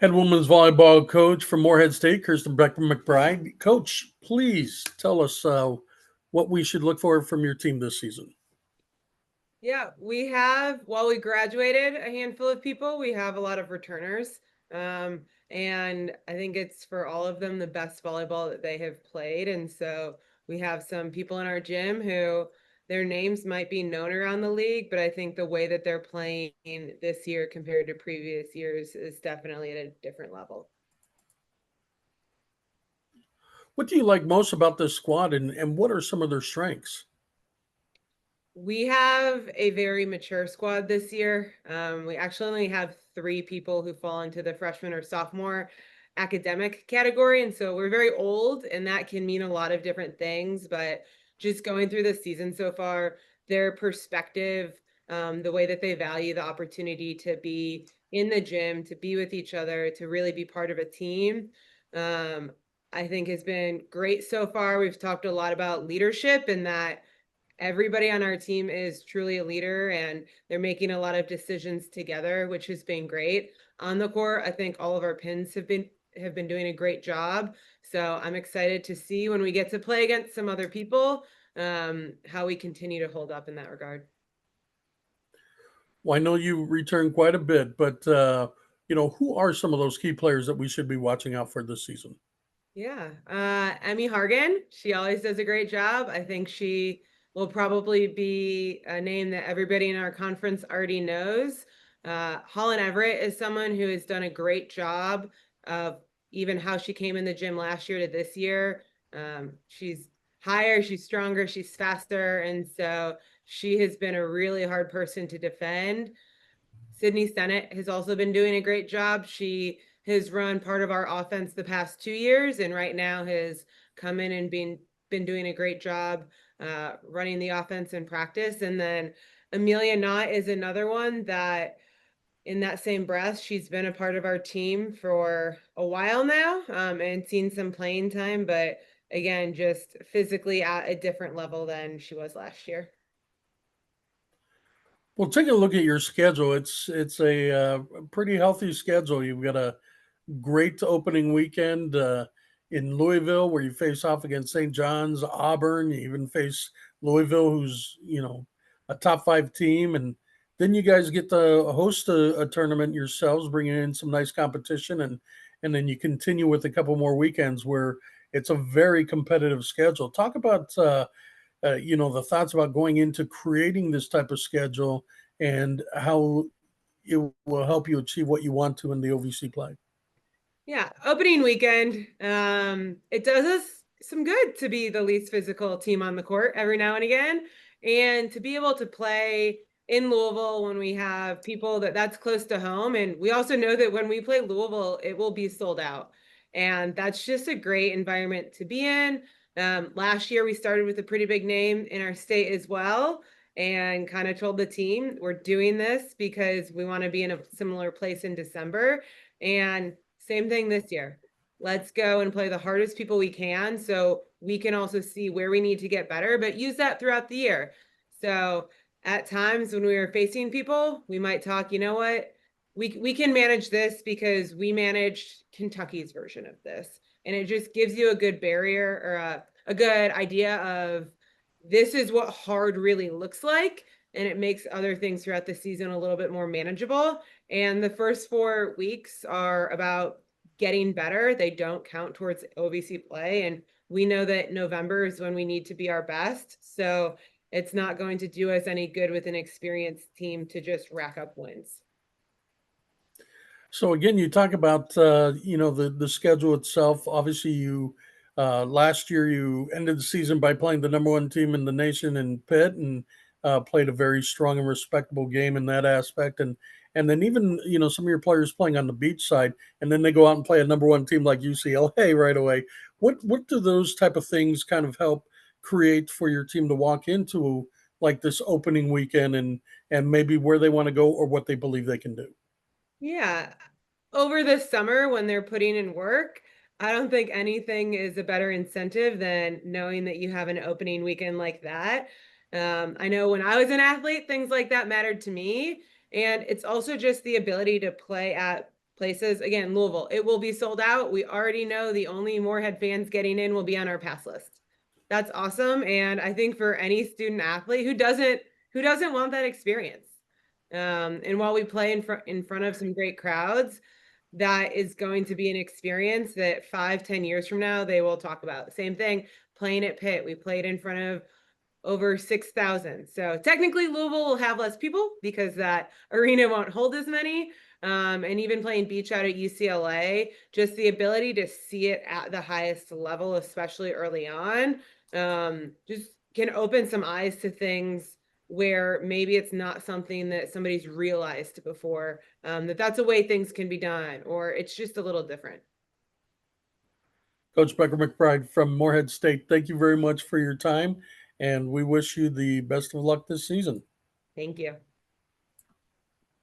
Head women's volleyball coach from Morehead State, Kyrsten Becker-McBride. Coach, please tell us what we should look for from your team this season. Yeah, we have, while we graduated a handful of people, we have a lot of returners. And I think it's for all of them the best volleyball that they have played. And so we have some people in our gym who their names might be known around the league, but I think the way that they're playing this year compared to previous years is definitely at a different level. What do you like most about this squad, and what are some of their strengths? We have a very mature squad this year. We actually only have 3 people who fall into the freshman or sophomore academic category. And so we're very old, and that can mean a lot of different things. But just going through the season so far, their perspective, the way that they value the opportunity to be in the gym, to be with each other, to really be part of a team, um, I think has been great so far. We've talked a lot about leadership and that everybody on our team is truly a leader and they're making a lot of decisions together, which has been great. On the court, I think all of our pins have been doing a great job. So I'm excited to see when we get to play against some other people, how we continue to hold up in that regard. Well, I know you return quite a bit, but who are some of those key players that we should be watching out for this season? Yeah. Emmy Hargan, she always does a great job. I think she will probably be a name that everybody in our conference already knows. Holland Everett is someone who has done a great job of even how she came in the gym last year to this year. She's higher, she's stronger, she's faster. And so she has been a really hard person to defend. Sydney Sennett has also been doing a great job. She has run part of our offense the past 2 years, and right now has come in and been doing a great job running the offense in practice. And then Amelia Knott is another one that, in that same breath, she's been a part of our team for a while now, and seen some playing time, but again, just physically at a different level than she was last year. Well, take a look at your schedule. It's a pretty healthy schedule. You've got a great opening weekend in Louisville, where you face off against St. John's, Auburn. You even face Louisville, who's a top 5 team, and then you guys get to host a tournament yourselves, bringing in some nice competition, and then you continue with a couple more weekends where it's a very competitive schedule. Talk about the thoughts about going into creating this type of schedule and how it will help you achieve what you want to in the OVC play. Yeah, opening weekend. It does us some good to be the least physical team on the court every now and again, and to be able to play in Louisville when we have people that's close to home, and we also know that when we play Louisville, it will be sold out, and that's just a great environment to be in. Last year, we started with a pretty big name in our state as well, and kind of told the team we're doing this because we want to be in a similar place in December. And same thing this year. Let's go and play the hardest people we can so we can also see where we need to get better, but use that throughout the year. So at times when we are facing people, we might talk, you know what? We can manage this because we managed Kentucky's version of this. And it just gives you a good barrier or a good idea of this is what hard really looks like. And it makes other things throughout the season a little bit more manageable. And the first 4 weeks are about getting better. They don't count towards OVC play. And we know that November is when we need to be our best. So it's not going to do us any good with an experienced team to just rack up wins. So again, you talk about the schedule itself. Obviously, you last year you ended the season by playing the number 1 team in the nation in Pitt, and played a very strong and respectable game in that aspect. And then even some of your players playing on the beach side, and then they go out and play a number 1 team like UCLA right away. What do those type of things kind of help create for your team to walk into like this opening weekend, and maybe where they want to go or what they believe they can do? Yeah. Over the summer when they're putting in work, I don't think anything is a better incentive than knowing that you have an opening weekend like that. I know when I was an athlete, things like that mattered to me. And it's also just the ability to play at places. Again, Louisville, it will be sold out. We already know the only Morehead fans getting in will be on our pass list. That's awesome. And I think for any student athlete who doesn't want that experience. And while we play in front of some great crowds, that is going to be an experience that 5-10 years from now they will talk about. Same thing playing at Pitt. We played in front of over 6,000. So technically Louisville will have less people because that arena won't hold as many. And even playing beach out at UCLA, just the ability to see it at the highest level, especially early on, just can open some eyes to things where maybe it's not something that somebody's realized before, that's a way things can be done, or it's just a little different. Coach Becker-McBride from Morehead State, thank you very much for your time, and we wish you the best of luck this season. Thank you.